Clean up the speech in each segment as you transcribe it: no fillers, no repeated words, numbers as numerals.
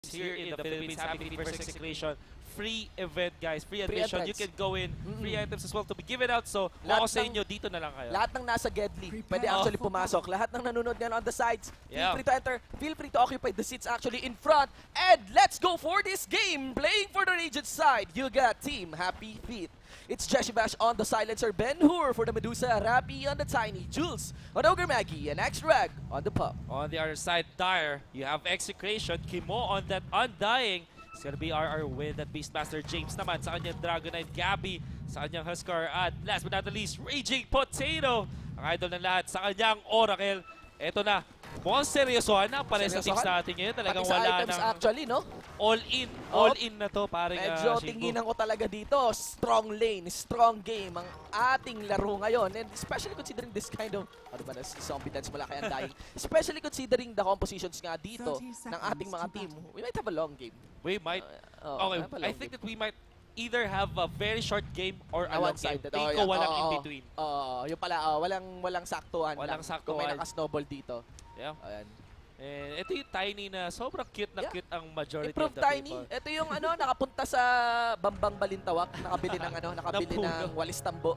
here in the Philippines, Happy Feet versus Execration. Free event, guys. Free admission. You can go in. Free items as well to be given out. So, ako sa inyo, dito na lang kayo. Lahat ng nasa Gedli, pwede actually pumasok. Lahat ng nanonood ngayon on the sides, feel free to enter. Feel free to occupy the seats actually in front. And let's go for this game. Playing for the Regent side, you got Team Happy Feet. It's Jessie Bash on the silencer, Ben Hur for the Medusa, Rappy on the Tiny, Jules on Ogre Maggie, and X-Drag on the Pup. On the other side, Dire, you have Execration, Kimo on that Undying. It's gonna be RR with that Beastmaster James naman sa kanyang Dragonite, Gabby sa kanyang Huskar, at last but not the least, Raging Potato, ang idol ng lahat sa kanyang Oracle. Eto na, mukhang seryosohan na pare sa teams natin ngayon. Talagang wala nang actually, no? All in na to, parang medyo tinginan ko talaga dito. Strong lane, strong game ang ating laro ngayon. And especially considering this kind of, ano ba na, zombie dance mula kay Undying. Especially considering the compositions nga dito ng ating mga team. We might have a long game. We might. Okay, I think that we might either have a very short game or a long game. Tingin ko walang in between. Yung pala, walang saktuhan lang kung may naka-snowball dito. Yeah. Ayan. And ito yung Tiny na sobrang cute na cute ang majority of the Tiny. People. Ito yung nakapunta sa Bambang Balintawak, nakabili ng nakabili ng Walis Tambo.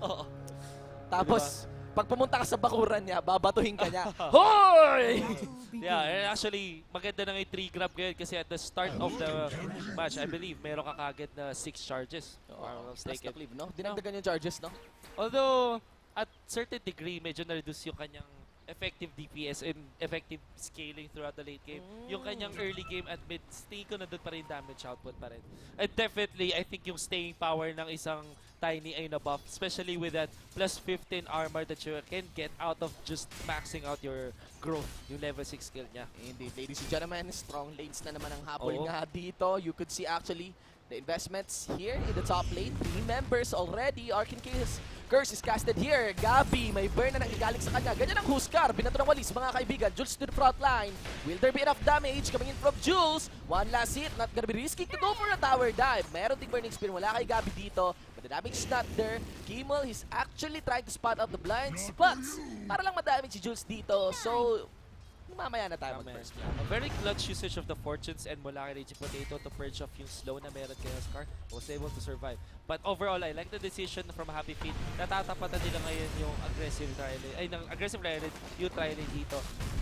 Tapos pag pumunta ka sa bakuran niya, babatuhin ka niya. Hoy! Yeah, and actually, maganda na yung 3 grab ngayon kasi at the start of the match, I believe, meron ka kagad na 6 charges. No? Dinagdagan yung charges, no? Although, at certain degree, medyo na-reduce yung kanyang effective DPS and effective scaling throughout the late game. Yung kanyang early game at mid, tingin ko nandun pa rin damage output pa rin. And definitely, I think yung staying power ng isang Tiny ay na-buff, especially with that plus 15 armor that you can get out of just maxing out your growth, yung level 6 skill niya. Indeed, ladies and gentlemen, strong lanes na naman ang habol nga dito. You could see actually the investments here in the top lane. 3 members already. Arcane Curse is casted here. Gabby, may burn na nangigaling sa kanya. Ganyan ang Huskar. Binato ng Walis, mga kaibigan. Jules to the front line. Will there be enough damage coming in from Jules? One last hit. Not gonna be risky to go for a tower dive. Meron ding burning spear. Wala kay Gabby dito. But the damage is not there. Kimmel, he's actually trying to spot out the blind spots para lang madamage si Jules dito. So, mamaya na tayo mag-first. A very clutch usage of the fortunes and mula kay Raging Potato to purge off yung slow na meron kay Huskar. Was able to survive. But overall, I like the decision from Happy Feet. Natatapatan nila ngayon yung aggressive trial, yung trial dito.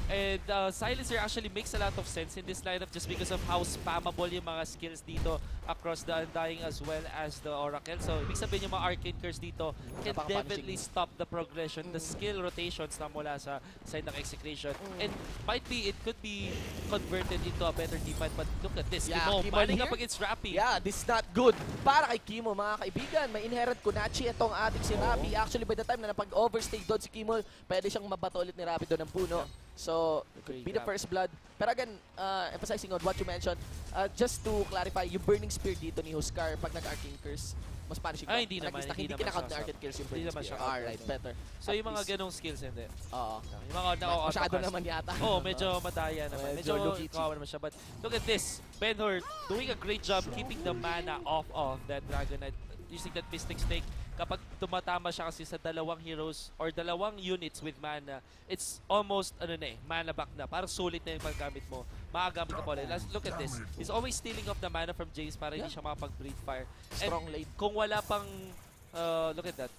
And Silencer actually makes a lot of sense in this lineup just because of how spammable yung mga skills dito across the Undying as well as the Oracle. So, ibig sabihin yung mga Arcane Curse dito can definitely stop the progression, the skill rotations na mula sa side ng Execration. And might be, it could be converted into a better team fight, but look at this. Kimo, manning up against Rappy. Yeah, this is not good. Para kay Kimo, mga kaibigan, may inherent Kunachi itong ating si Rappy. Actually, by the time na napag-overstay doon si Kimo, pwede siyang mabato ulit ni Rappy doon ng puno. So, it could be the first blood. Pero again, emphasizing on what you mentioned, just to clarify, yung burning spear dito ni Huskar pag nag-Arcane Curse, mas punishing. Ay, hindi naman. Hindi kinakount na Arcane Curse yung burning spear. Alright, better. So, yung mga ganong skills, hindi. Oo. Yung mga masyado naman yata. Oo, medyo madaya naman. Medyo kawawa naman siya. But look at this. Ben Hur doing a great job keeping the mana off of that Dragonite. Using that Mystic Snake. Kapag tumatama siya kasi sa dalawang heroes or dalawang units with mana, it's almost, mana back na. Parang sulit na yung paggamit mo. Makagamit ka pa ulit. Look at this. He's always stealing off the mana from Jace para hindi siya makapag-breathe fire. Strong lane. Kung wala pang, look at that,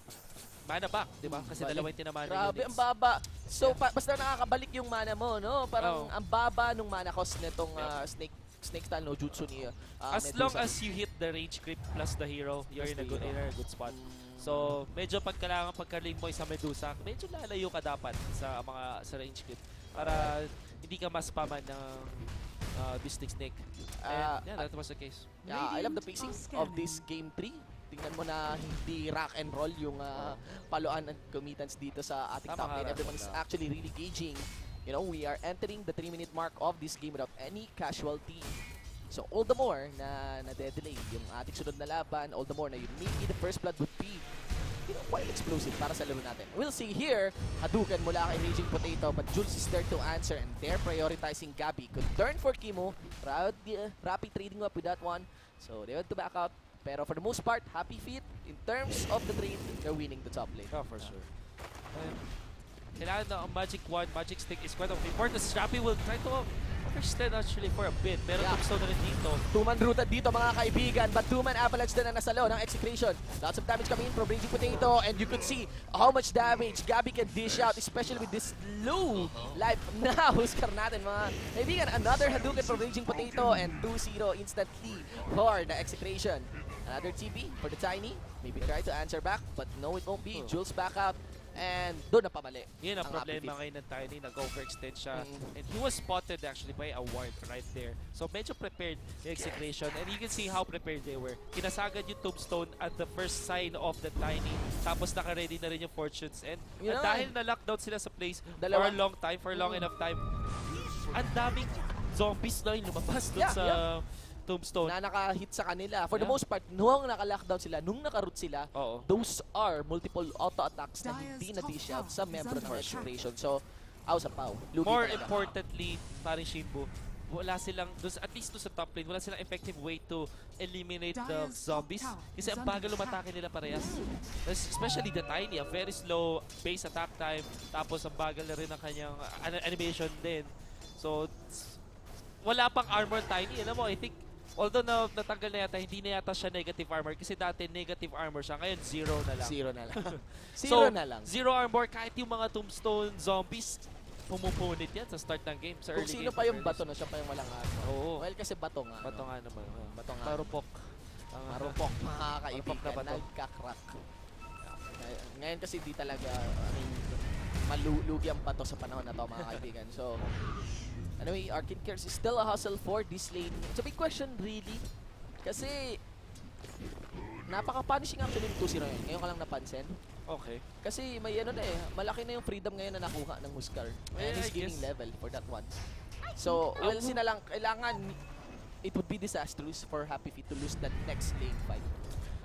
mana back, di ba? Kasi dalawang tinamana units. Grabe, ang baba. So, basta nakakabalik yung mana mo, no? Parang ang baba nung mana cost nitong Snake style no jutsu ni as long as you hit the range creep plus the hero, you're in a good spot. So, medyo pagka-lane mo sa Medusa, medyo lalayo ka dapat sa range creep para hindi ka mas paman ng Mystic Snake. And yeah, that was the case. Yeah, I love the pacing of this game 3. Tingnan mo na hindi rock and roll yung paluan ng committance dito sa ating top lane. Everyone is actually really gauging. You know, we are entering the 3-minute mark of this game without any casualty. So all the more na na-delay yung ating sunod na laban, all the more na maybe the first blood would be, you know, quite explosive para sa laro natin. We'll see here, Hadouken mula kay Raging Potato, but Jules is there to answer and they're prioritizing Gabby. Good turn for Kimo, Rappy trading up with that one. So they went to back out. Pero for the most part, Happy Feet, in terms of the trade, they're winning the top lane. Oh, for sure. Kailangan na ang Magic Wand, Magic Stick is quite of importance. Rappy will try to Overextend actually for a bit. Meron tombstone na rin dito. Two-man rooted dito mga kaibigan, but two-man avalanche na nasalo ng Execration. Lots of damage coming in from Raging Potato, and you could see how much damage Gabby can dish out, especially with this low life na Huskar natin mga kaibigan. Another Hadouken from Raging Potato, and 2-0 instantly for the Execration. Another TP for the Tiny. Maybe try to answer back, but no, it won't be. Jules back out. And doon na pamali. Yun ang problema ngayon ng Tiny, nag-overextend siya. And he was spotted actually by a ward right there. So medyo prepared yung Execration, and you can see how prepared they were. Kinasagad yung tombstone at the first sign of the Tiny, tapos naka-ready na rin yung fortunes. And dahil na-lockdown sila sa place for a long time, for a long enough time, ang daming zombies na yung lumabas doon sa tombstone. Na naka-hit sa kanila. For the most part, nung naka-lockdown sila, nung naka-root sila, those are multiple auto-attacks na hindi na-dish out sa membro ng Execration. So, sa pau. More importantly, parang Shinbu, wala silang, at least sa top lane, wala silang effective way to eliminate the zombies. Kasi ang bagal umatake nila parehas. Especially the Tiny, a very slow base attack time. Tapos ang bagal na rin ang kanyang animation din. So, wala pang armor Tiny. Alam mo, I think, although natanggal na yata, hindi na yata siya negative armor kasi dati negative armor siya. Ngayon, 0 na lang. 0 na lang. So, 0 armor kahit yung mga tombstone zombies, pumupunit yan sa start ng game. Sa kung early sino game, pa yung bato na siya pa yung walang armor. Oo. Well, kasi bato nga. Bato nga naman. Bato nga. Marupok. Marupok. Makakaibigan. Nagkakrak. Ngayon kasi di talaga, malulugi ang bato sa panahon na to mga kaibigan. So, anyway, Arcane Cares is still a hustle for this lane. It's a big question, really. Kasi, napaka-punishing actually yung 2-0 yun. Ngayon ka lang napansin. Okay. Kasi may malaki na yung freedom ngayon na nakuha ng Huskar. And he's gaining level for that one. So, we'll see na lang. Kailangan, it would be disastrous for Happy Feet to lose that next lane fight.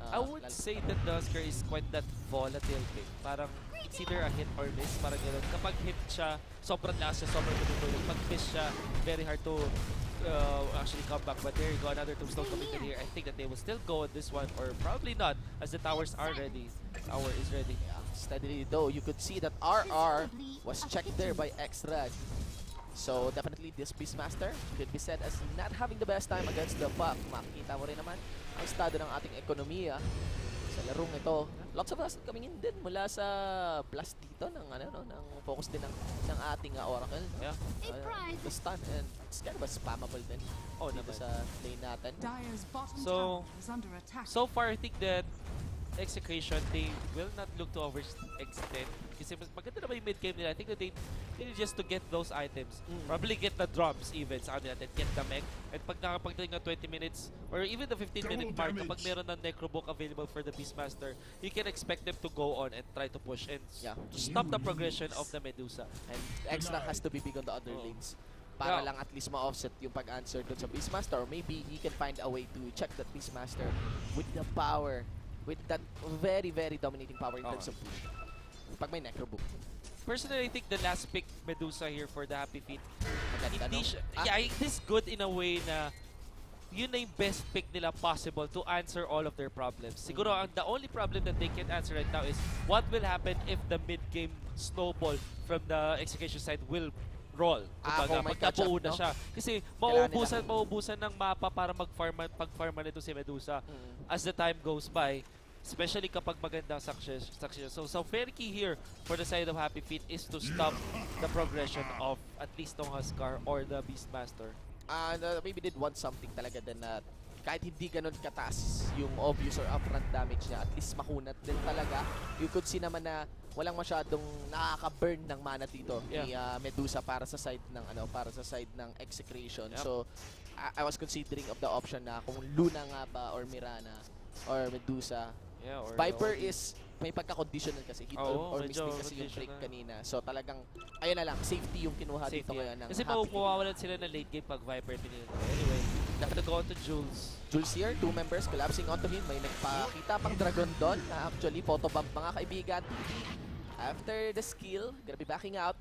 I would say that the Huskar is quite that volatile pick. Parang, it's either a hit or miss. Parang gano'n. Kapag hit siya, sobrang lakas siya, sobrang tutulog. Pag miss siya, very hard to actually come back. But there you go, another tombstone coming in here. I think that they will still go on this one, or probably not, as the towers are ready. Tower is ready. Yeah, steadily though, you could see that RR was checked there by Extra. So definitely this Beastmaster could be said as not having the best time against the Buff. Makikita mo rin naman ang estado ng ating ekonomiya sa larong ito. Lots of us coming in din mula sa blast dito ng ng focus din ng ating Oracle. Yeah. The stun, and it's kind of a spammable din. Dito sa lane natin. So far I think that Execration, they will not look to overextend. Kasi mas maganda naman yung mid-game nila. I think that they need just to get those items. Probably get the drums even sa kanila. Then get the mech. And pag nakapagdating ng 20 minutes, or even the 15-minute mark, kapag meron ng Necrobook available for the Beastmaster, you can expect them to go on and try to push and to stop the progression of the Medusa. And Extra has to be big on the other lanes. Para lang at least ma-offset yung pag-answer dun sa Beastmaster. Or maybe he can find a way to check that Beastmaster with the power. With that very, very dominating power in terms of push. Pag may Necrobook. Personally, I think the last pick Medusa here for the Happy Feet. It is good in a way na yun na yung best pick nila possible to answer all of their problems. Siguro, the only problem that they can answer right now is what will happen if the mid-game snowball from the Execution side will roll. Kumbaga, magkabuo na siya. Kasi mauubusan ng mapa para pag-farman nito si Medusa as the time goes by. Especially kapag magandang success. So very key here for the side of Happy Feet is to stop the progression of at least ng Huskar or the Beastmaster. And maybe did want something talaga din na kahit hindi ganun kataas yung obvious or upfront damage niya, at least makunat din talaga. You could see naman na walang masyadong nakaka-burn ng mana dito ni Medusa para sa side ng Execration. So I was considering of the option na kung Luna nga ba or Mirana or Medusa. Or Viper is may pagka-conditional kasi hit or miss din kasi yung break kanina. So talagang ayun na lang, safety yung kinuha dito ngayon ng kasi mawawalan sila ng late game pag Viper pinili. Anyway, dapat go on to Jules. Jules here, 2 members collapsing onto him. May nagpakita pang dragon doon na actually photobomb mga kaibigan. After the skill, gonna be backing out.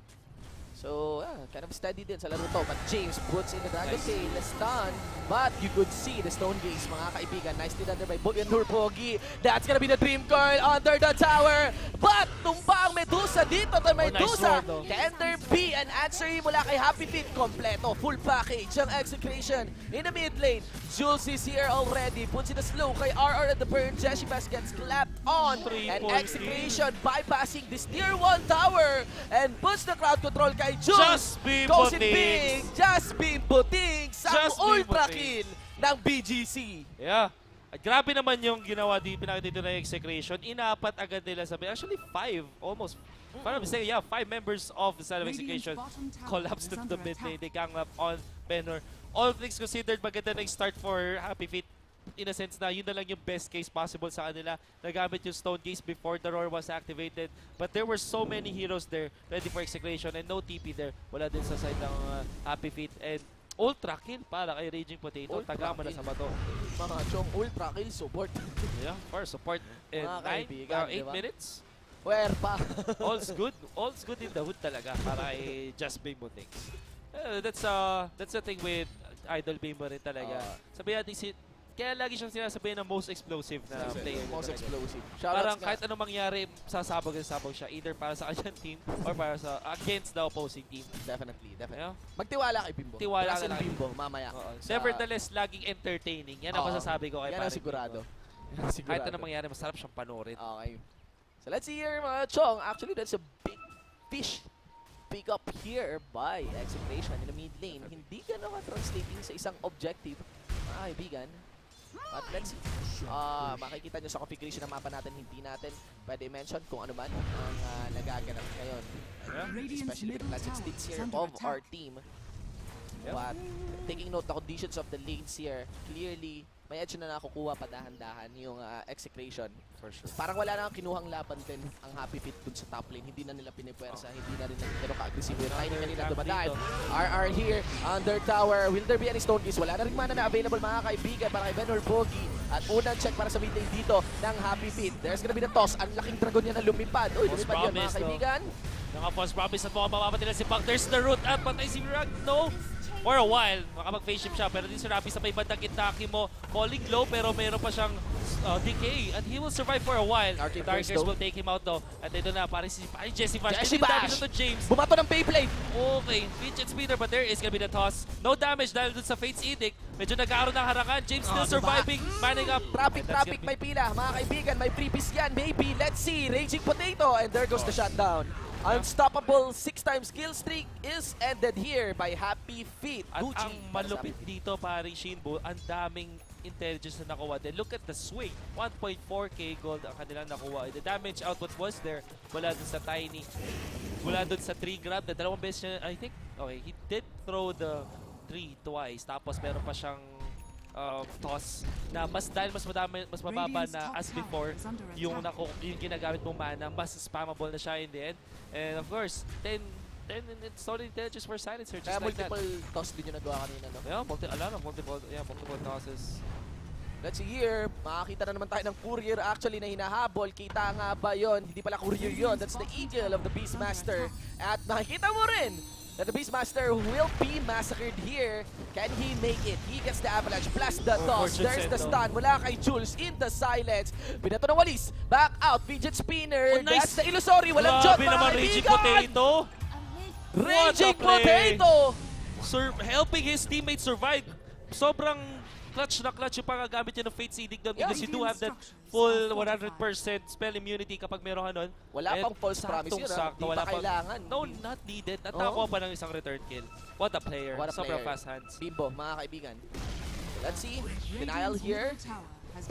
So, kind of steady din sa laro to. But James puts in the Dragon Tail, stun. But you could see the Stone Gaze, mga kaibigan. Nicely done there by Boyanur Pogi. That's gonna be the Dream Coil under the tower. But tumba ang Medusa dito. The Medusa, Tender B, and answer mula kay Happy Feet. Kompleto, full package ang Execration in the mid lane. Jules is here already. Puts in the slow kay RR at the burn. Jeshibas gets clapped on. And Execration bypassing this tier 1 tower. And puts the crowd control kay Jules. Goes in big. Just Bimbo Tings. Ang ultra kill ng BGC. Yeah. At grabe naman yung ginawa pinakita dito na Execration. Inapat agad nila sabi. Actually, 5. Almost. Parang say, yeah, 5 members of the side of Execration collapsed to the mid lane. They gang up on Benor. All things considered, maganda na start for Happy Feet. In a sense na yun na lang yung best case possible sa kanila. Nagamit yung Stone Gaze before the Roar was activated. But there were so many heroes there ready for Execration and no TP there. Wala din sa side ng Happy Feet. And ultra kill para kay Raging Potato. Tagama na sa bato. Mga chong ultra kill support. Yeah, for support. And 8 minutes. Where pa? All's good. All's good in the hood talaga para kay Just Bimbo Things. That's the thing with Idol Bimbo rin talaga. Sabihin natin kaya lagi siyang sinasabihin na most explosive na player. Most explosive. Parang kahit anong mangyari, sasabog siya. Either para sa kanyang team or para sa against the opposing team. Definitely. Yeah? Magtiwala kay Bimbo. Tiwala ka lang. Bimbo, mamaya. Nevertheless, laging entertaining. Yan ang masasabi ko kay Yan ang sigurado. Kahit anong mangyari, masarap siyang panoorin. Okay. So let's see here mga chong. Actually, that's a big fish pick up here by Execration in the mid lane. Hindi ka translating sa isang objective, mga kaibigan. But let's see. Makikita nyo sa configuration ng mapa natin, hindi natin pwede mention kung ano man ang nagaganap ngayon. Especially with the Planet States here of our team. But taking note the conditions of the lanes here, clearly may edge na nakukuha pa dahan-dahan yung Execration. For sure. Parang wala na kinuhang laban din ang Happy Feet dun sa top lane. Hindi na nila pinipwersa, hindi na rin nagkano ka-aggressive. Tiny kanina dumadive. RR here, under tower. Will there be any Stone Gaze? Wala na rin mana na available mga kaibigan para kay Benor Pogi. At unang check para sa mid lane dito ng Happy Feet. There's gonna be the toss. Ang laking dragon niya na lumipad. Uy, lumipad yan mga kaibigan. Naka-false promise at mukhang mapapatila si Punk. There's the root up. Patay si Rag. No. For a while, makapag-face shift siya. Pero din si Rappi sa may bandang Kitaki mo. Falling low pero meron pa siyang decay. And he will survive for a while. Darkers will take him out though. At ito na, parang si Jesse Bash. Jesse Bash! To James. Bumato ng Beyblade. Okay, fidget spinner but there is gonna be the toss. No damage dahil dun sa Fate's Edict. Medyo nagkaroon ng harangan. James still surviving. Manning up. Traffic, may pila. Mga kaibigan, may freebies yan. Maybe, let's see. Raging Potato. And there goes the shutdown. Unstoppable 6-times kill streak is ended here by Happy Feet. At ang malupit dito, pare Shinbo, ang daming intelligence na nakuha. Then look at the swing. 1.4k gold ang kanilang nakuha. The damage output was there mula dun sa Tiny. Mula dun sa 3 grab. Na dalawang beses niya, I think, okay, he did throw the 3 twice. Tapos meron pa siyang toss na dahil mas mababa na as before yung ginagamit mong mana, mas spammable na siya in the end. And of course, then it's solid intelligence for Silencer. Just kaya like multiple toss din yung nagawa kanina, no? Yeah, multiple tosses. Let's see here, makakita na naman tayo ng courier actually na hinahabol. Kita nga ba yun? Hindi pala courier yun. That's the eagle of the Beastmaster. At makikita mo rin that the Beastmaster will be massacred here. Can he make it? He gets the avalanche plus the toss. There's the stun mula kay Jules in the silence. Binato ng walis. Back out. Fidget spinner. Nice. That's the illusory. Walang jump mga naman Raging Potato. Raging Potato. Helping his teammates survive. Sobrang clutch yung pagagamit niya ng Fate's Edict doon because you do have that full 100% spell immunity kapag meron ka nun. Wala pang false promise yun, sakto, di pa kailangan. No, not needed. Natakuha pa ng isang return kill. What a player. Sobrang fast hands. Bimbo, mga kaibigan. Let's see. Denial here.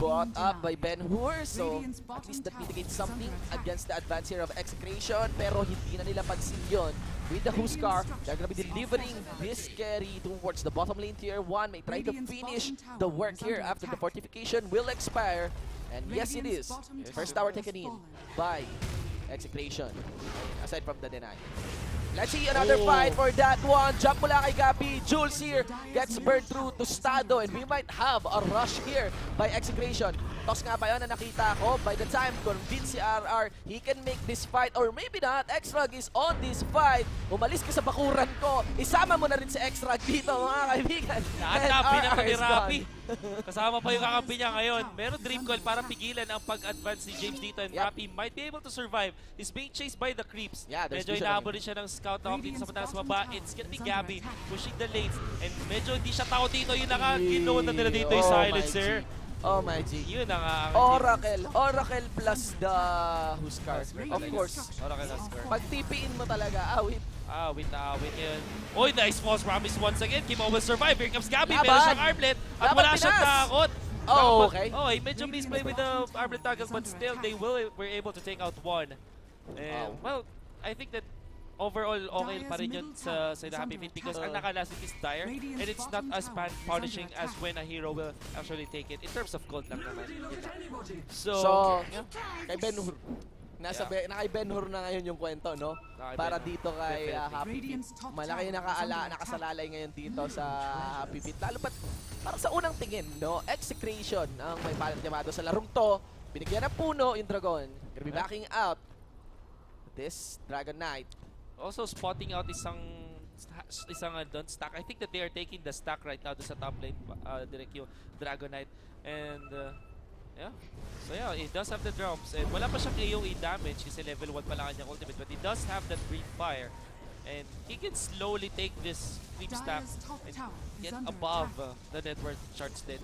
Brought up by Ben Hur. So, at least that mitigates something against the advance here of Execration. Pero hindi na nila pansin yun. With the Huskar, they're gonna be delivering this carry towards the bottom lane tier 1. May try to finish the work here after the fortification will expire. And yes, it is. First tower taken in by Execration. Aside from the deny. Let's see another fight for that one. Jump mula kay Gabi. Jules here gets burned through to Stado. And we might have a rush here by Execration. toss nga ba yun na nakita ko? By the time convince si RR, he can make this fight or maybe not. X-Rug is on this fight. Umalis ka sa bakuran ko. Isama mo na rin si X-Rug dito, mga kaibigan. Naatabi naman ni Rappi. Kasama pa yung kakampi niya ngayon. Meron dream call para pigilan ang pag-advance ni James dito. And Rappi might be able to survive. He's being chased by the creeps. Yeah, medyo inaabot rin siya ng scout hawk dito sa mataas baba. It's gonna be Gabby pushing the lanes. And medyo hindi siya tao dito. Yung nakaginoon na nila dito yung silencer. Oh my G. Yun ang Oracle plus the Huskar. Of course. Oracle Huskar. Pag TP-in mo talaga, awit. Awit yun. Oy, nice false promise once again. Kimo will survive. Here comes Gabby. Laban. Meron siyang armlet. At Laban wala siyang Pinas. takot. Oh, okay. Oh, medyo misplay with the armlet target, but still they were able to take out one. And, well, I think that overall, okay pa rin yun sa Happy Feet because ang nakalasik is Dire and it's not as punishing as when a hero will actually take it in terms of gold lang naman. So kay Ben-Hur. Nakay Ben-Hur na ngayon yung kwento, no? Para dito kay Happy Feet. Malaki yung nakasalalay ngayon dito sa Happy Feet. Lalo pat para sa unang tingin, no? Execration ang may palang llamado sa larong to. Binigyan ng puno yung Dragon. Gonna be backing out this Dragon Knight. Also spotting out isang stack. I think that they are taking the stack right now sa top lane, direct yung Dragon Knight. And yeah. So yeah, he does have the drums. And wala pa siyang AoE damage kasi level 1 pa lang kanyang ultimate. But he does have that Breathe Fire. And he can slowly take this creep stack and get above the net worth charts then.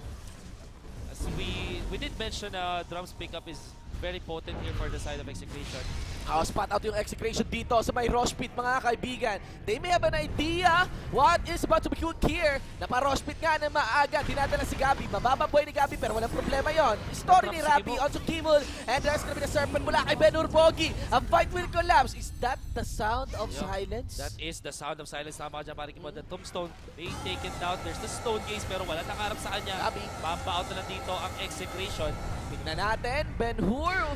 As we did mention, drums pickup is very potent here for the side of Execration. Spot out yung Execration dito sa may Rush Pit, mga kaibigan. They may have an idea what is about to be cooked here. Napa-Rush Pit nga na maaga. Dinadala si Gabby. Mababa buhay ni Gabby pero walang problema yon. Story ni Rappi on to Kimul. And there's gonna be the Serpent mula kay Ben-Hur Pogi. A fight will collapse. Is that the sound of silence? That is the sound of silence. Tama ka dyan, pare Kimul. The Tombstone being taken down. There's the Stone Gaze pero wala nakarap sa kanya. Gabby. Bamba out na lang dito ang Execration. Tignan natin, Ben-Hur.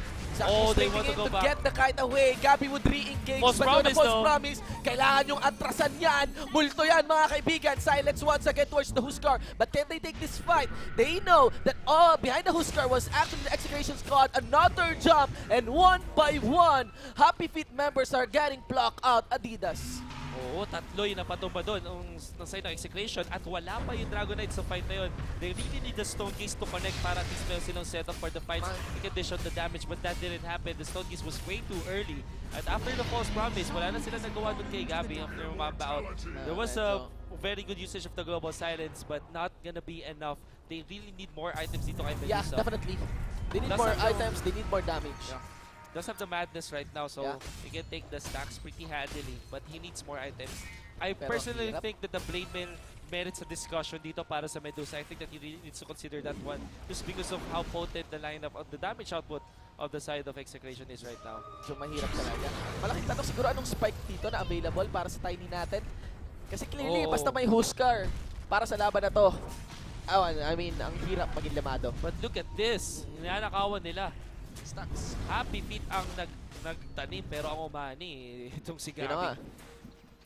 They want to go back. Get the kite away. Gabby would re-engage. False promise, false promise. Kailangan yung atrasan yan. Multo yan, mga kaibigan. Silence once again towards the Huskar. But can they take this fight? They know that behind the Huskar was actually the Execration squad. Another jump. And one by one, Happy Feet members are getting blocked out. Adidas. Oo, tatlo yung napatumba doon ng side ng Execration at wala pa yung Dragon Knight sa fight na yun. They really need the Stone Gaze to connect para at least meron silang setup for the fight. They can dish out the damage but that didn't happen. The Stone Gaze was way too early. At after the false promise, wala na sila nagawa doon kay Gabby after umamba out. There was a very good usage of the global silence but not gonna be enough. They really need more items dito kay Medusa. Yeah, definitely. They need more items, they need more damage. Yeah. Does have the madness right now, so he can take the stacks pretty handily, but he needs more items. I personally think that the Blade Mail merits a discussion dito para sa Medusa. I think that he really needs to consider that one just because of how potent the lineup of the damage output of the side of Execration is right now. So mahirap talaga. Malaking tanong siguro anong spike dito na available para sa tiny natin. Kasi clearly, basta may Huskar para sa laban na to. I mean, ang hirap maging lamado. But look at this. Ninanakawan nila. Stacks. Happy Feet ang nagtanim pero ang umani itong si Gabby.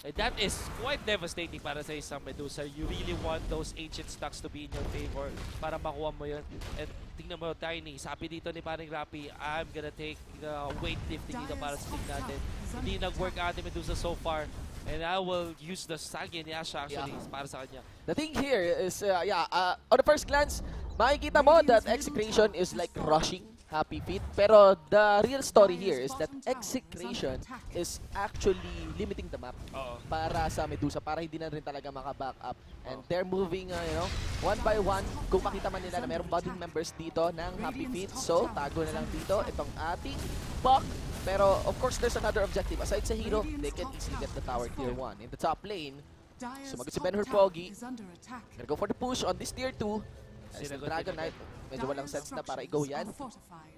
And that is quite devastating para sa isang Medusa. You really want those ancient stacks to be in your favor para makuha mo yun. And tingnan mo, Tiny, sabi dito ni paring Rappi, I'm gonna take the weightlifting dito para sa team natin. Hindi nag-work ate Medusa so far. And I will use the Sagi ni Asha actually para sa kanya. The thing here is, on the first glance, makikita mo that Execration is like rushing Happy Feet. Pero the real story here is that Execration is actually limiting the map para sa Medusa, para hindi na rin talaga maka-back up. And they're moving, one by one. Kung makita man nila na mayroong body members dito ng Happy Feet, so tago na lang dito itong ating Buck. Pero of course, there's another objective. Aside sa hero, they can easily get the tower tier 1. In the top lane, sumagot si Ben-Hur Pogi. Gonna go for the push on this tier 2. As the Dragon Knight, medyo walang sense na para i-go yan.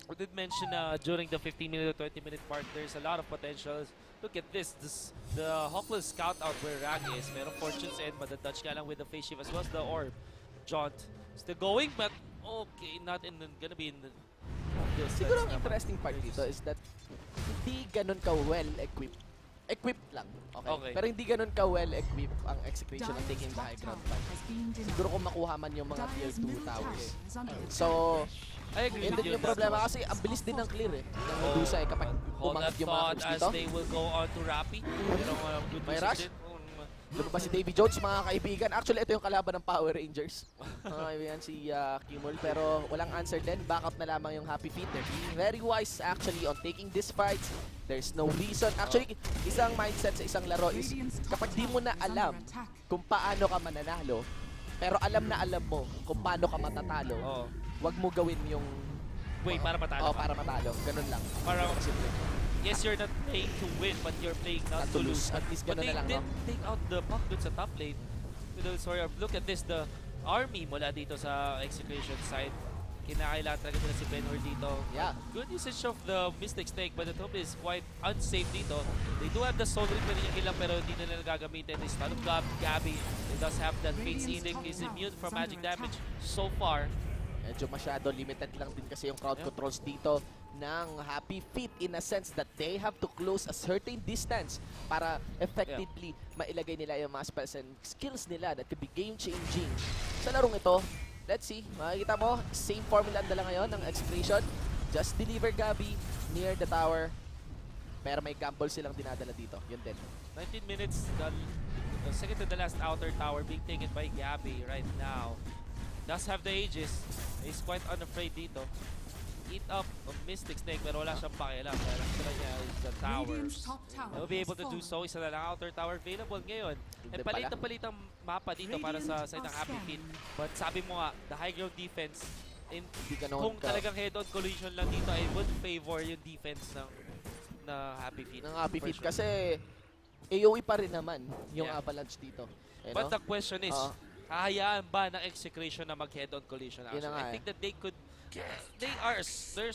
We did mention during the 15-minute or 20-minute part, there's a lot of potentials. Look at this the Hawkless scout out where Rag is. Merong fortunes and madadodge nga lang with the face shift as well as the orb. Jaunt still going, but okay, not gonna be in the... Siguro ang interesting part dito is that hindi ganun ka-well equipped. Equipped lang, okay? Pero hindi ganun ka-well equipped ang Execration ng taking the high ground fight. Siguro kung makuha man yung mga tier 2 towers. So, I agree Yun with din you. yung problema kasi ang bilis din ng clear eh. Ng Medusa eh kapag Hold that umangat yung mga thought creeps as dito. they will go on to Rappi. Pero good May music rush? din. Lumabas si Davy Jones, mga kaibigan. Actually, ito yung kalaban ng Power Rangers. Mga kaibigan, si Kimul. Pero walang answer din. Backup na lamang yung Happy Feet. They're being very wise actually on taking this fight. There's no reason. Actually, isang mindset sa isang laro is kapag di mo na alam kung paano ka mananalo, pero alam na alam mo kung paano ka matatalo, wag mo gawin yung wait, para matalo ka. para matalo. Ganun lang. Parang simple. Yes, you're not playing to win, but you're playing not to lose. At least But ganun they na lang, did no? take out the puck dun sa top lane. Sorry, look at this, the army mula dito sa Execration side. Kinakailangan talaga nila si Ben Hur dito. Yeah. Good usage of the Mystic Snake, but the top is quite unsafe dito. They do have the Soul Ring, pwede niya kilang, pero hindi na nila gagamitin. They stun of Gabby. It does have that Fate's Healing. Is immune from magic damage so far. Medyo masyado limited lang din kasi yung crowd controls dito ng Happy Feet in a sense that they have to close a certain distance para effectively mailagay nila yung mga spells and skills nila that could be game-changing. Sa larong ito, let's see, makikita mo, same formula ang dala ngayon ng Execration. Just deliver Gabby near the tower. Pero may gamble silang dinadala dito. Yun din. 19 minutes, the second to the last outer tower being taken by Gabby right now. Does have the Aegis. He's quite unafraid dito. Eat up of Mystic Snake, pero wala siyang pakialam. Kaya sila niya is the towers. He'll be able to do so. Isa na lang outer tower available ngayon. And palit na palit ang mapa dito para sa side ng Happy Feet. But sabi mo nga, the high ground defense, kung talagang head-on collision lang dito, I would favor yung defense ng Happy Feet. Ng Happy Feet sure. kasi AoE pa rin naman yung Avalanche dito. But the question is, hahayaan ba ng Execration na mag-head-on collision? I think that they could, they're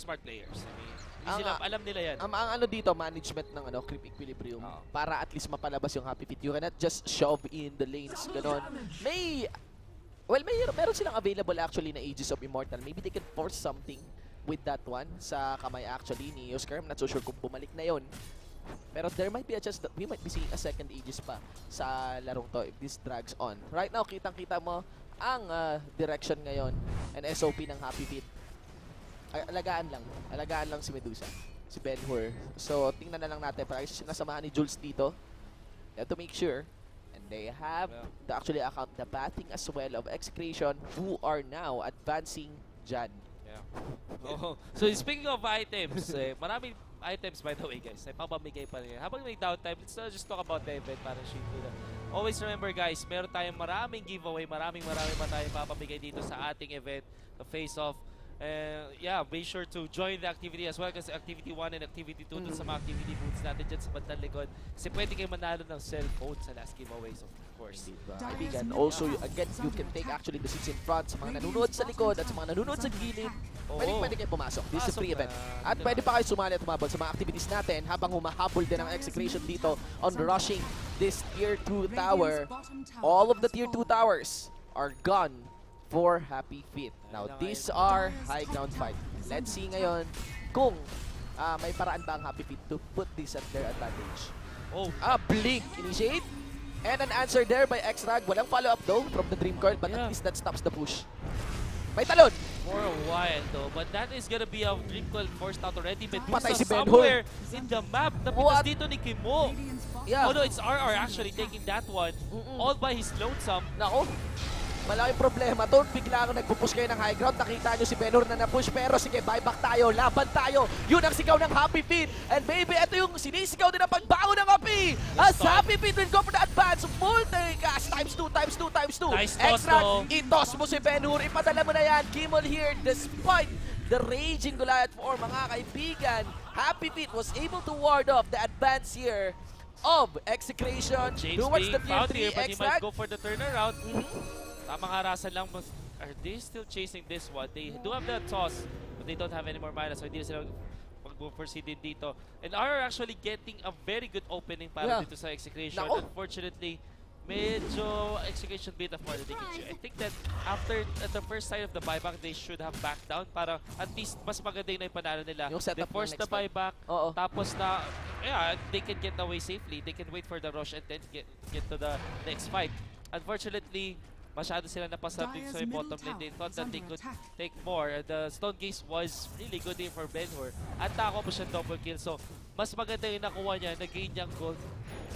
smart players. I mean, alam nila yan. Ang ano dito, management ng creep equilibrium para at least mapalabas yung Happy Feet. You cannot just shove in the lanes, ganon. Meron silang available actually na Aegis of Immortal. Maybe they can force something with that one sa kamay actually ni Oscar. I'm not so sure kung bumalik na yon. Pero there might be a chance that we might be seeing a second Aegis pa sa larong to if this drags on. Right now, kitang-kita mo ang direction ngayon and SOP ng Happy Feet. Alagaan lang si Medusa, si Ben Hur. So, tingnan na lang natin. Para sinasamahan ni Jules dito. They have to make sure. And they have to actually account the batting as well of Execration who are now advancing dyan. So, speaking of items, maraming items by the way guys, ay papamigay pa rin. Habang may downtime, let's just talk about the event para shoot nila. Always remember guys, meron tayong maraming giveaway, maraming pa tayong papamigay dito sa ating event, the face-off. Yeah, be sure to join the activity as well kasi activity 1 and activity 2 dun sa mga activity booths natin dyan sa bandang likod. Kasi pwede kayo manalo ng cellphone sa last giveaways of course. Kaibigan, also again, you can take actually the seats in front sa mga nanonood sa likod at sa mga nanonood sa gilid. Pwede kayo pumasok. This is a free event. At pwede pa kayo sumali at humabol sa mga activities natin habang humahabol din ang Execration dito on rushing this Tier 2 tower. All of the Tier 2 towers are gone for Happy Feet. Now, these are high ground fight. Let's see ngayon kung may paraan ba ang Happy Feet to put this at their advantage. Blink, initiate. And an answer there by X-Rag. Walang follow-up though from the Dream Coil, but at least that stops the push. May talon! For a while though, but that is gonna be a Dream Coil forced out already. Patay si Ben somewhere in the map. Napitas dito ni Kimo. Oh no, it's RR actually taking that one. All by his lonesome. Nako, malaking problema to. Bigla ako nagpupush kayo ng high ground. Nakita nyo si Ben Hur na na-push. Pero sige, buyback tayo. Laban tayo. Yun ang sigaw ng Happy Feet. And maybe ito yung sinisigaw din ang pagbago ng Happy. As Happy Feet will go for the advance. Multi-cast times 2, times 2, times 2. Nice toss though. Itos mo si Ben Hur. Ipadala mo na yan. Kimol here despite the raging Goliath 4, mga kaibigan. Happy Feet was able to ward off the advance here of Execration. James towards the being found Tier 3 here, but he might X-Rag. go for the turnaround. Tamang harasan lang. Are they still chasing this one? They do have the toss, but they don't have any more mana, so hindi sila mag-proceed din dito. And are actually getting a very good opening para dito sa Execration. Unfortunately, medyo Execration bit of more than they can do. I think that after the first side of the buyback, they should have backed down para at least mas maganda yung panalo nila. They forced the buyback, tapos na, they can get away safely. They can wait for the rush and then get to the next fight. Unfortunately, masyado sila napasabing sa bottom lane. They thought that they could take more. The Stone Gaze was really good here for Ben-Hur. At nakakuha po siya double kill. So, mas maganda yung nakuha niya, nag-gain niyang gold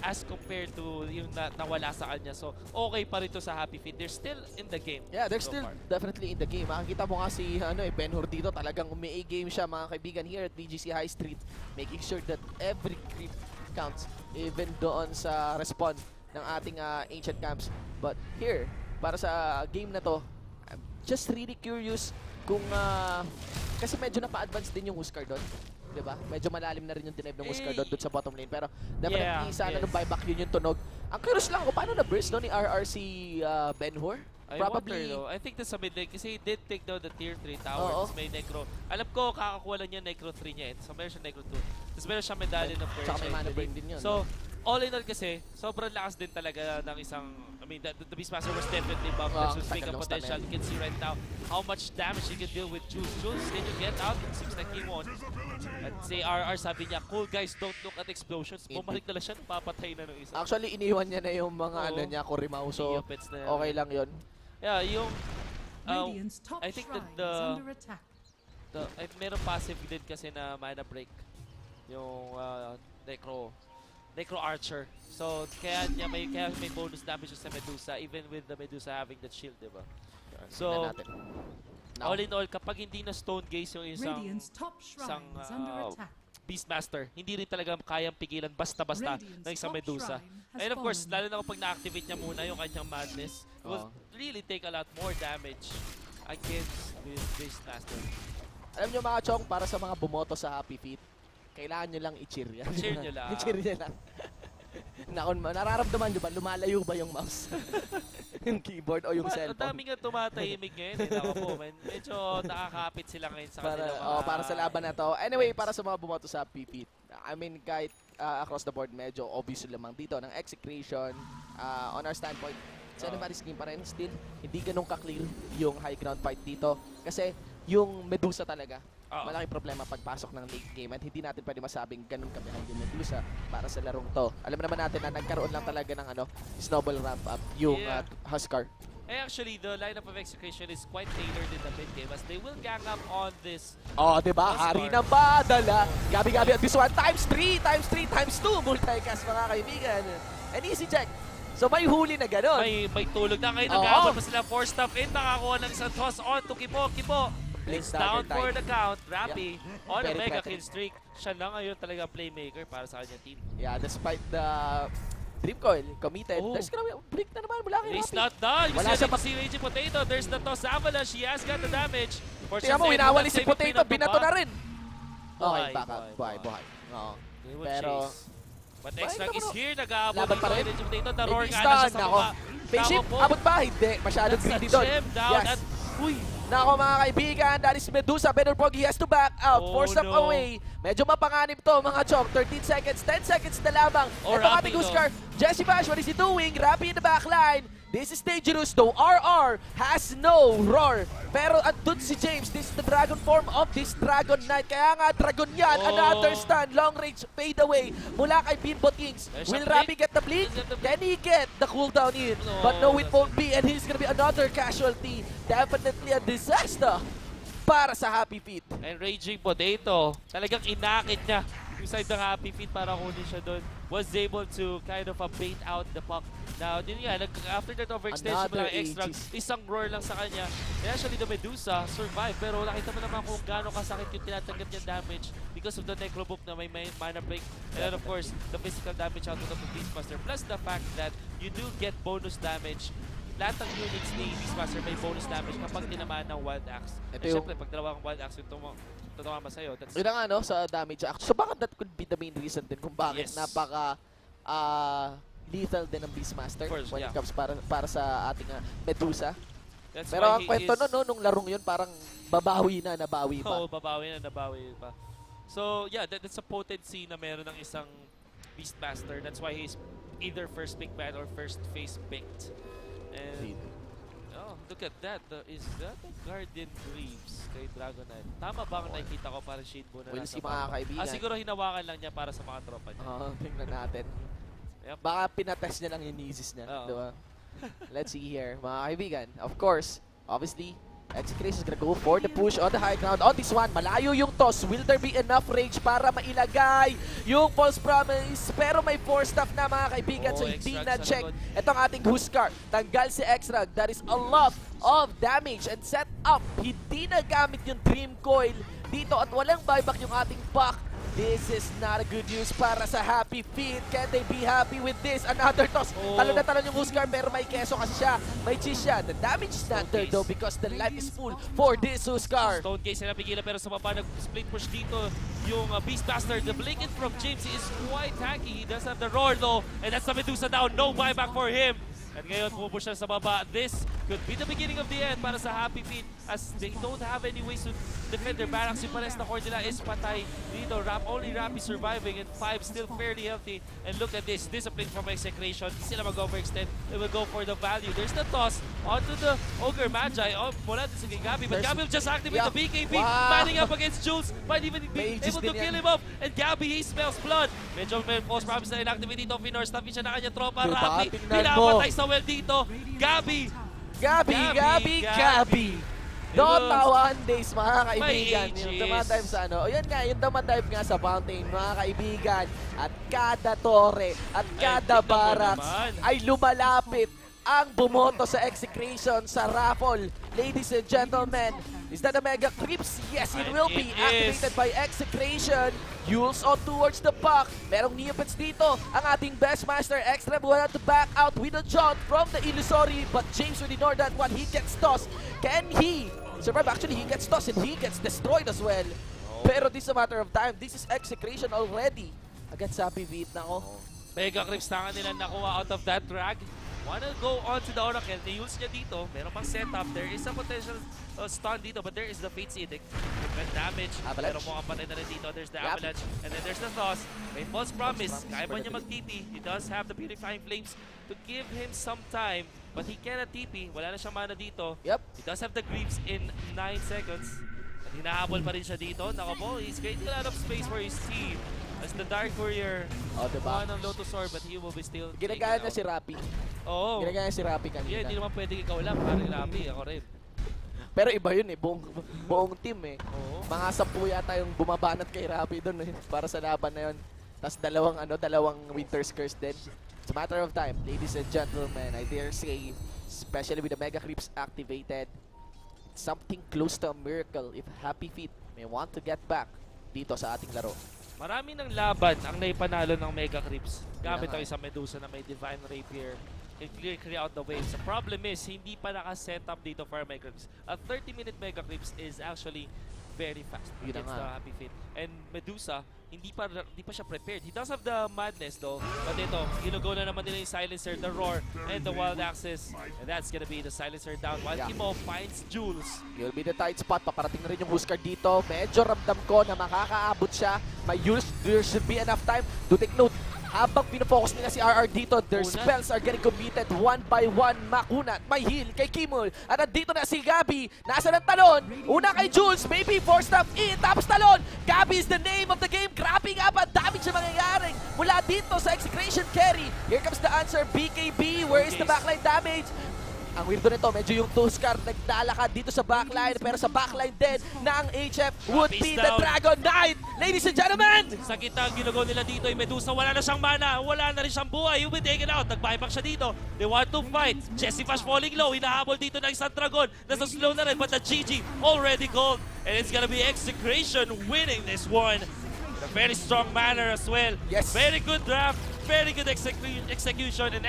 as compared to yung nawala sa kanya. So, okay pa rin to sa Happy Feet. They're still in the game. Yeah, they're still definitely in the game. Makikita mo nga si Ben-Hur dito, talagang umi-game siya mga kaibigan here at BGC High Street, making sure that every creep counts, even doon sa respawn ng ating ancient camps. But here, para sa game na to, I'm just really curious kung kasi medyo napa-advance din yung Huskar doon, di ba? Medyo malalim na rin yung denive ng Huskar doon sa bottom lane, pero definitely sana nung buyback yun yung tunog. Ang curious lang ko, paano na-burst no ni RR si Ben-Hur? Probably. I think that's a mid lane kasi he did take down the tier 3 tower. May Necro. Alam ko, kakakuha lang niya Necro 3 niya. So, meron siya Necro 2. Tapos meron siya medallion of Persia. Tsaka may mana burn din yun. So, all in all kasi, sobrang lakas din talaga ng isang, I mean, the Beastmaster was definitely bumped. There's big potential. You can see right now how much damage he can deal with Jules. Jules, can you get out? It seems like he won't. At si RR sabi niya, cool guys, don't look at explosions. Bumalik na lang siya, papatay na ng isa. Actually, iniwan niya na yung mga niya, Kurimaw. So, okay lang yun. Yeah, yung I think that meron passive din kasi na mana break yung Necro Archer. So kaya may bonus damage sa Medusa even with the Medusa having the shield, diba? So all in all, kapag hindi na Stone Gaze yung isang Beastmaster, hindi rin talaga kayang pigilan basta-basta ng isang Medusa. And of course, lalo na kapag na-activate niya muna yung kanyang madness, it will really take a lot more damage against this Beastmaster. Alam nyo mga chong, para sa mga bumoto sa Happy Feet, kailangan nyo lang i-cheer yan. I-cheer nyo lang. I-cheer nyo lang. Nararamdaman nyo ba? Lumalayo ba yung mouse? Yung keyboard o yung cellphone? Ang dami nga tumatahimik ngayon. Medyo nakakapit sila ngayon sa kanila. Para sa laban na to. Anyway, para sa mga bumoto sa Happy Feet, I mean, kahit across the board, medyo obvious lamang dito ng Execration. On our standpoint, sa anybody's game pa rin, still, hindi ganun ka-clear yung high ground fight dito. Kasi yung Medusa talaga, malaking problema pagpasok ng late game at hindi natin pwede masabing ganun kabihan yung Medusa para sa larong to. Alam naman natin na nagkaroon lang talaga ng snowball ramp up yung Huskar. Actually, the lineup of Execration is quite tailored in the mid game as they will gang up on this. Diba? Hari ng badala. Gabi-gabi at this one, times 3, times 3, times 2. Multicast mga kaibigan. An easy check. So may huli na gano'n. May tulog na ngayon. Nag-aabot pa sila 4 stop in. Nakakuha ng isang toss on to Kipo. It's down for the count. Rappy on a mega kill streak. Siya lang ngayon talaga playmaker para sa kanyang team. Yeah, despite the Dream Coil committed. There's gonna blink na naman mula kay Rappy. He's not done. You see Raging Potato. There's the toss avalanche. He has got the damage. Tingnan mo, winawali si Potato. Binato na rin. Buhay. Pero but X-Lang is here. Nag-aabot pa rin. Raging Potato. Naroar nga na siya sa baba. Faceship, abot ba? Hindi. Masyadong greedy doon. Yes. Nako mga kaibigan, that is Medusa. Better Pog, he has to back out. 4 step away. Medyo mapanganib to mga chok. 13 seconds, 10 seconds na lamang. Ito ating Huskar. Jesse Bash, what is he doing? Rappy in the backline. This is dangerous though. RR has no roar. Pero andun si James. This is the dragon form of this Dragon Knight. Kaya nga dragon yan. Another stun. Long range fade away. Mula kay Bimbo Kings. Will Rappy get the blink? Can he get the cooldown in? But no, it won't be. And he's gonna be another casualty. Definitely a disaster para sa Happy Feet. And Raging Potato, talagang inakit niya yung side ng Happy Feet para kunin siya doon. Was able to kind of bait out the puck. Now, yun nga, after that overextension mo lang extra, isang roar lang sa kanya. And actually, the Medusa survived. Pero nakita mo naman kung gaano kasakit yung tinatanggap niya damage because of the Necrobook na may mana break. And then, of course, the physical damage out of the Beastmaster. Plus the fact that you do get bonus damage. Lahat ng units ni Beastmaster may bonus damage kapag tinamaan ng Wild Axe. And syempre, pag dalawang Wild Axe yung tumama sa'yo. Yun nga, no, sa damage. So baka that could be the main reason din kung bakit napaka lethal din ng Beastmaster when it comes para sa ating Medusa. Pero ang kwento nung larong yun, parang nabawi pa. Oo, babawi pa. So yeah, that's a potency na meron ng isang Beastmaster. That's why he's either first pick ban or first face picked. And look at that. Is that a Guardian Greaves kay Dragon Knight? Tama ba ang nakikita ko para shade mo na nasa mga kaibigan. Siguro hinawakan lang niya para sa mga tropa niya. Tingnan natin. Baka pinatest niya lang yung Nemesis niya. Diba? Let's see here, mga kaibigan. Of course, obviously, Execration is gonna go for the push on the high ground. On this one, malayo yung toss. Will there be enough rage para mailagay yung false promise? Pero may force stuff na, mga kaibigan, so hindi na check. Itong ating Huskar, tanggal si Exrag. That is a lot of damage and set up. Hindi na gamit yung Dream Coil dito at walang buyback yung ating Puck. This is not a good news para sa Happy Feet. Can they be happy with this? Another toss. Talon na talon yung Huskar pero may keso kasi siya. May cheese siya. The damage is not there though because the life is full for this Huskar. Stone Case na napigilan pero sa baba nag-split push dito yung Beastmaster. The blinking from James is quite tanky. He does have the roar though and that's the Medusa down. No buyback for him. At ngayon, pumupush na sa baba. This could be the beginning of the end para sa Happy Feet as they don't have any ways to defend their barracks. Yung pares na core nila is patay dito. Only Rap is surviving and 5 still fairly healthy. And look at this, discipline from Execration. Hindi sila mag-overextend. They will go for the value. There's the toss onto the Ogre Magi. Oh, mula din sa Gabi. But Gabi will just activate the BKB. Manning up against Jules. Might even be able to kill him off. And Gabi, he smells blood. Medyo may false promise na inactivate dito. Finor, staffin siya na kanya tropa. Rapi, pinapatay sa well dito. Gabi! Dota 1 days, mga kaibigan. Yung dumadive sa ano. O yan nga, yung dumadive nga sa fountain, mga kaibigan. At kada torre, at kada barracks ay lumalapit ang bumoto sa Execration sa raffle. Ladies and gentlemen, is that a Mega Creeps? Yes, it will be activated by Execration. Yules on towards the puck. Merong Neopets dito. Ang ating best master, Extra, will have to back out with a jump from the Illusory. But James will ignore that one. He gets tossed. Can he survive? Actually, he gets tossed and he gets destroyed as well. Pero this is a matter of time. This is Execration already. Against Happy Beat na ako. Mega Creeps na nila nakuha out of that drag. Wanna go on to the Oracle. Ni-use niya dito. Meron pang setup. There is a potential stun dito, but there is the Fate's Edict. Different damage. Pero mukhang patay na rin dito. There's the Avalanche. And then there's the Toss. May False Promise. Kaya ba niya mag-TP? He does have the Purifying Flames to give him some time. But he cannot TP. Wala na siyang mana dito. He does have the Greaves in 9 seconds. At hinahabol pa rin siya dito. Nako po, he's creating a lot of space for his team. As the Dark Courier, one of Lotus Sword, but he will be still ginagaya na si Rapi. Oo. Ginagaya si Rapi kanina. Yeah, hindi naman pwedeng ikaw lang, parang Rapi, ako rin. Pero iba yun eh, buong team eh. Oo. Mga 10 yata yung bumabanat kay Rapi doon eh, para sa laban na yun. Tapos dalawang Winter's Curse din. It's a matter of time, ladies and gentlemen, I dare say, especially with the Mega Creeps activated, something close to a miracle if Happy Feet may want to get back dito sa ating laro. Marami ng laban ang naipanalo ng Mega Creeps. Gamit ang isang Medusa na may Divine Rapier. Can clear out the waves. The problem is, hindi pa naka-set up dito for Mega Creeps. A 30-minute Mega Creeps is actually very fast against the Happy Feet. And Medusa, hindi pa siya prepared. He does have the Madness though. But ito, ginugo na naman nila yung Silencer, the Roar, and the Wild Axis. And that's gonna be the Silencer down. While Kimo finds Jules. He'll be the tight spot. Paparating na rin yung Huskar dito. Medyo ramdam ko na makakaabot siya. May Jules, there should be enough time to take note. Habang pinofocus nila si RR dito, their spells are getting committed one by one. Makunat, may heal kay Kimul. At nandito na si Gabi. Nasa ng talon. Una kay Jules, maybe forced up in. Tapos talon. Gabi is the name of the game. Grabe nga ba? Damage na mangyayaring mula dito sa Execration carry. Here comes the answer. BKB, where is the backline damage? Ang weirdo nito, medyo yung Huskar naglalakad dito sa backline, pero sa backline din na ang HF would be the Dragon Knight! Ladies and gentlemen! Sakit ang ginugo nila dito yung Medusa. Wala na siyang mana, wala na rin siyang buhay. He will be taken out. Nag-buyback siya dito. They want to fight. Jesse Fash falling low. Hinahabol dito ng isang Dragon. Nasa slow na rin, but the GG already called. And it's gonna be Execration winning this one. In a very strong manner as well. Yes. Very good draft, very good execution, and